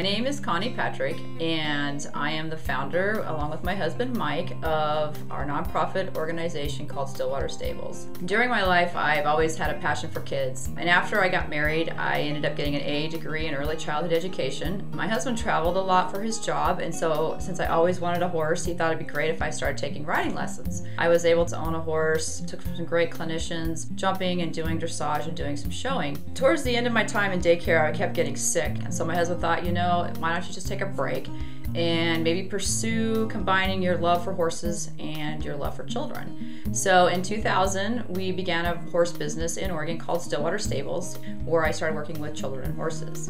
My name is Connie Patrick, and I am the founder, along with my husband Mike, of our nonprofit organization called Stillwater Stables. During my life, I've always had a passion for kids, and after I got married, I ended up getting an AA degree in early childhood education. My husband traveled a lot for his job, and so since I always wanted a horse, he thought it'd be great if I started taking riding lessons. I was able to own a horse, took some great clinicians, jumping and doing dressage and doing some showing. Towards the end of my time in daycare, I kept getting sick, and so my husband thought, why don't you just take a break and maybe pursue combining your love for horses and your love for children. So in 2000, we began a horse business in Oregon called Stillwater Stables, where I started working with children and horses.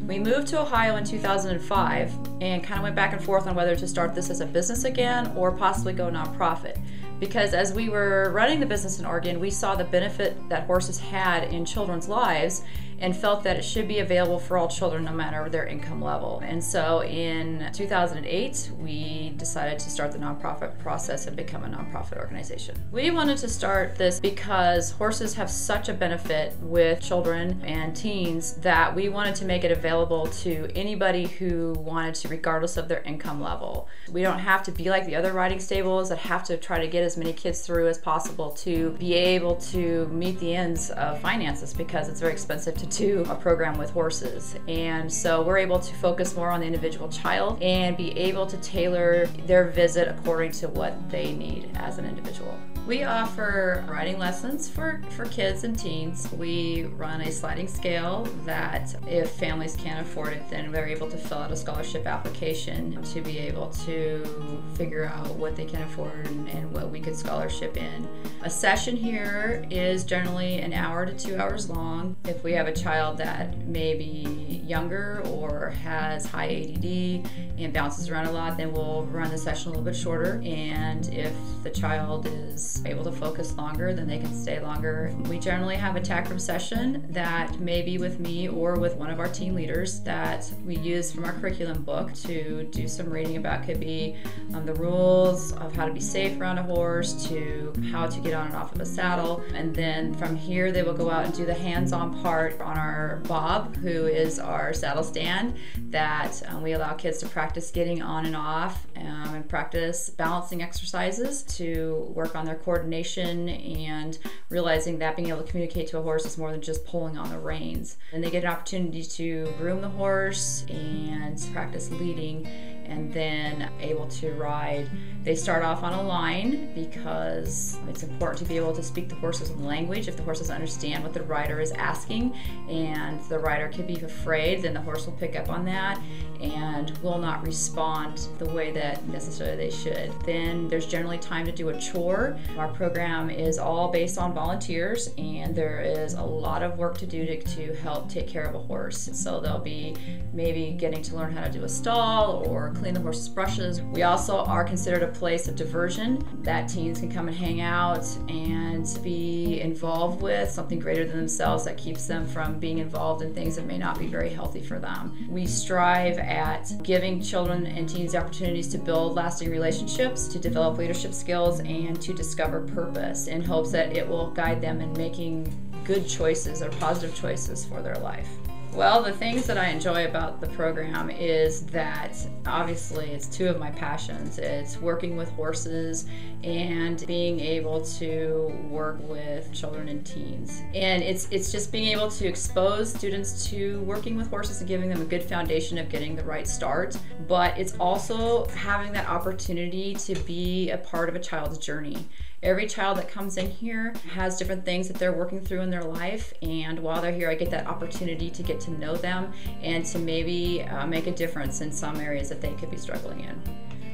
We moved to Ohio in 2005 and kind of went back and forth on whether to start this as a business again or possibly go nonprofit. Because as we were running the business in Oregon, we saw the benefit that horses had in children's lives and felt that it should be available for all children no matter their income level. And so in 2008, we decided to start the nonprofit process and become a nonprofit organization. We wanted to start this because horses have such a benefit with children and teens that we wanted to make it available to anybody who wanted to, regardless of their income level. We don't have to be like the other riding stables that have to try to get as many kids through as possible to be able to meet the ends of finances, because it's very expensive to do a program with horses. And so we're able to focus more on the individual child and be able to tailor their visit according to what they need as an individual. We offer riding lessons for kids and teens. We run a sliding scale that if families can't afford it, then they're able to fill out a scholarship application to be able to figure out what they can afford and what we could scholarship in. A session here is generally an hour to 2 hours long. If we have a child that may be younger or has high ADD and bounces around a lot, then we'll run the session a little bit shorter. And if the child is able to focus longer, then they can stay longer. We generally have a tack room session that may be with me or with one of our team leaders that we use from our curriculum book to do some reading about. Could be the rules of how to be safe around a horse, to how to get on and off of a saddle. And then from here they will go out and do the hands-on part on our Bob, who is our saddle stand that we allow kids to practice getting on and off and practice balancing exercises to work on their coordination and realizing that being able to communicate to a horse is more than just pulling on the reins. And they get an opportunity to groom the horse and practice leading and then able to ride. They start off on a line because it's important to be able to speak the horse's language. If the horse doesn't understand what the rider is asking and the rider could be afraid, then the horse will pick up on that and will not respond the way that necessarily they should. Then there's generally time to do a chore. Our program is all based on volunteers, and there is a lot of work to do to help take care of a horse. So they'll be maybe getting to learn how to do a stall or clean the horse's brushes. We also are considered a place of diversion that teens can come and hang out and be involved with, something greater than themselves that keeps them from being involved in things that may not be very healthy for them. We strive at giving children and teens opportunities to build lasting relationships, to develop leadership skills, and to discover purpose in hopes that it will guide them in making good choices or positive choices for their life. Well, the things that I enjoy about the program is that obviously it's two of my passions. It's working with horses and being able to work with children and teens. And it's just being able to expose students to working with horses and giving them a good foundation of getting the right start. But it's also having that opportunity to be a part of a child's journey. Every child that comes in here has different things that they're working through in their life, and while they're here I get that opportunity to get to know them and to maybe make a difference in some areas that they could be struggling in.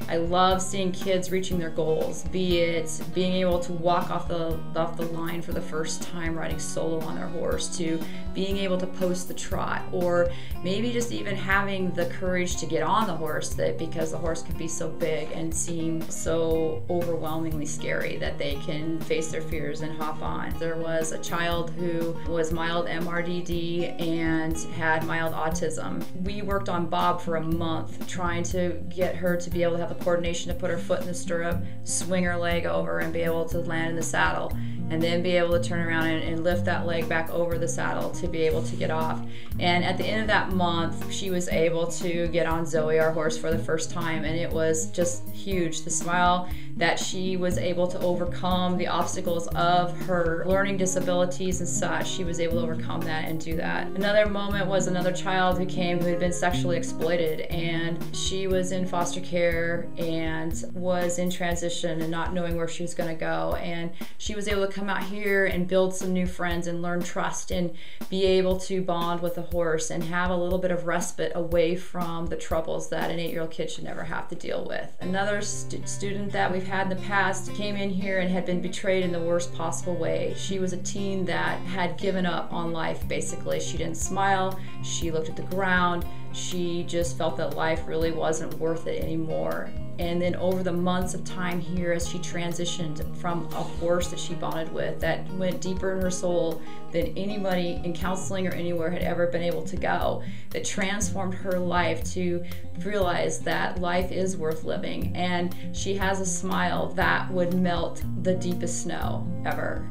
I love seeing kids reaching their goals, be it being able to walk off the line for the first time riding solo on their horse, to being able to post the trot, or maybe just even having the courage to get on the horse, that because the horse can be so big and seem so overwhelmingly scary that they can face their fears and hop on. There was a child who was mild MRDD and had mild autism. We worked on Bob for a month trying to get her to be able to have the coordination to put her foot in the stirrup, swing her leg over, and be able to land in the saddle. and then be able to turn around and lift that leg back over the saddle to be able to get off. And at the end of that month, she was able to get on Zoe, our horse, for the first time, and it was just huge. The smile that she was able to overcome the obstacles of her learning disabilities and such, she was able to overcome that and do that. Another moment was another child who came who had been sexually exploited, and she was in foster care and was in transition and not knowing where she was going to go, and she was able to come out here and build some new friends and learn trust and be able to bond with a horse and have a little bit of respite away from the troubles that an 8-year-old kid should never have to deal with. Another student that we've had in the past came in here and had been betrayed in the worst possible way. She was a teen that had given up on life, basically. She didn't smile, she looked at the ground, she just felt that life really wasn't worth it anymore. And then over the months of time here, as she transitioned from a horse that she bonded with that went deeper in her soul than anybody in counseling or anywhere had ever been able to go, that transformed her life to realize that life is worth living. And she has a smile that would melt the deepest snow ever.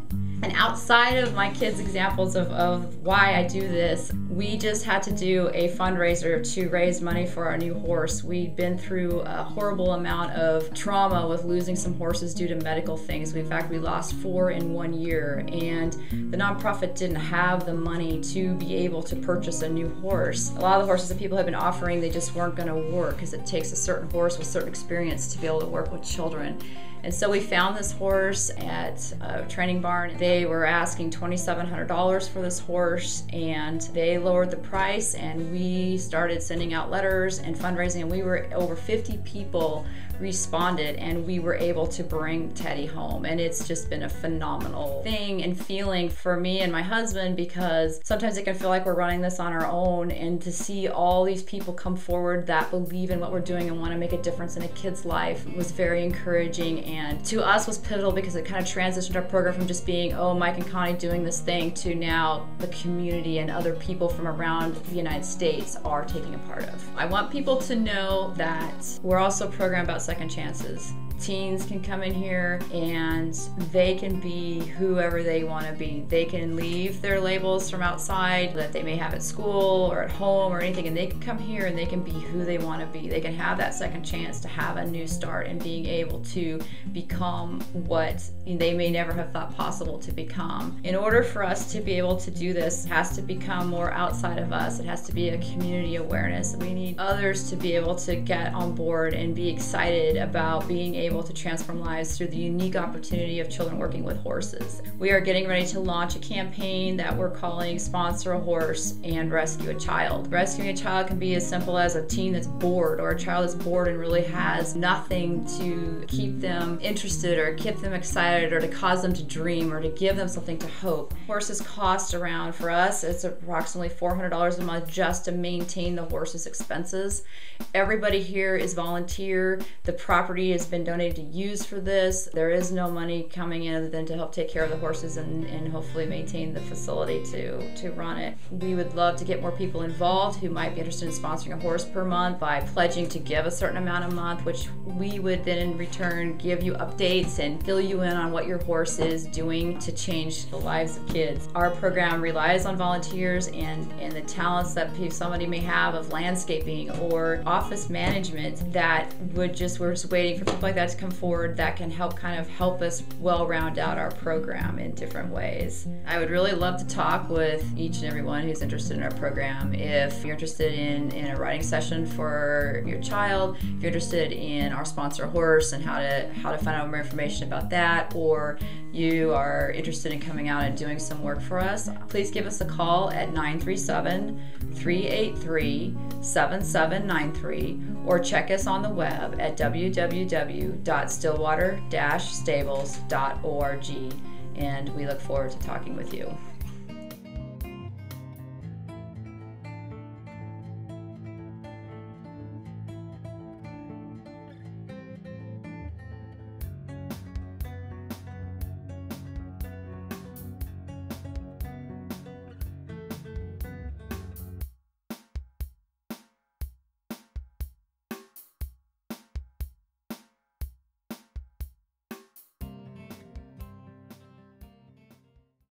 And outside of my kids' examples of why I do this, we just had to do a fundraiser to raise money for our new horse. We'd been through a horrible amount of trauma with losing some horses due to medical things. In fact, we lost 4 in 1 year, and the nonprofit didn't have the money to be able to purchase a new horse. A lot of the horses that people have been offering, they just weren't going to work because it takes a certain horse with certain experience to be able to work with children. And so we found this horse at a training barn. They were asking $2,700 for this horse, and they lowered the price, and we started sending out letters and fundraising, and we were over 50 people responded, and we were able to bring Teddy home. And it's just been a phenomenal thing and feeling for me and my husband, because sometimes it can feel like we're running this on our own, and to see all these people come forward that believe in what we're doing and want to make a difference in a kid's life was very encouraging, and to us was pivotal because it kind of transitioned our program from just being, oh, Mike and Connie doing this thing, to now the community and other people from around the United States are taking a part of. I want people to know that we're also programmed about second chances. Teens can come in here and they can be whoever they want to be. They can leave their labels from outside that they may have at school or at home or anything, and they can come here and they can be who they want to be. They can have that second chance to have a new start and being able to become what they may never have thought possible to become. In order for us to be able to do this, it has to become more outside of us. It has to be a community awareness. We need others to be able to get on board and be excited about being able to transform lives through the unique opportunity of children working with horses. We are getting ready to launch a campaign that we're calling Sponsor a Horse and Rescue a Child. Rescuing a child can be as simple as a teen that's bored, or a child that's bored and really has nothing to keep them interested or keep them excited or to cause them to dream or to give them something to hope. Horses cost around, for us, it's approximately $400 a month just to maintain the horse's expenses. Everybody here is volunteer. The property has been donated to use for this. There is no money coming in other than to help take care of the horses and hopefully maintain the facility to run it. We would love to get more people involved who might be interested in sponsoring a horse per month by pledging to give a certain amount a month, which we would then in return give you updates and fill you in on what your horse is doing to change the lives of kids. Our program relies on volunteers and the talents that somebody may have of landscaping or office management that we're just waiting for people like that to come forward that can help us well round out our program in different ways. I would really love to talk with each and everyone who's interested in our program. If you're interested in a riding session for your child, if you're interested in our Sponsor a Horse and how to find out more information about that, or you are interested in coming out and doing some work for us, please give us a call at 937-383-7793 or check us on the web at www.stillwater-stables.org, and we look forward to talking with you.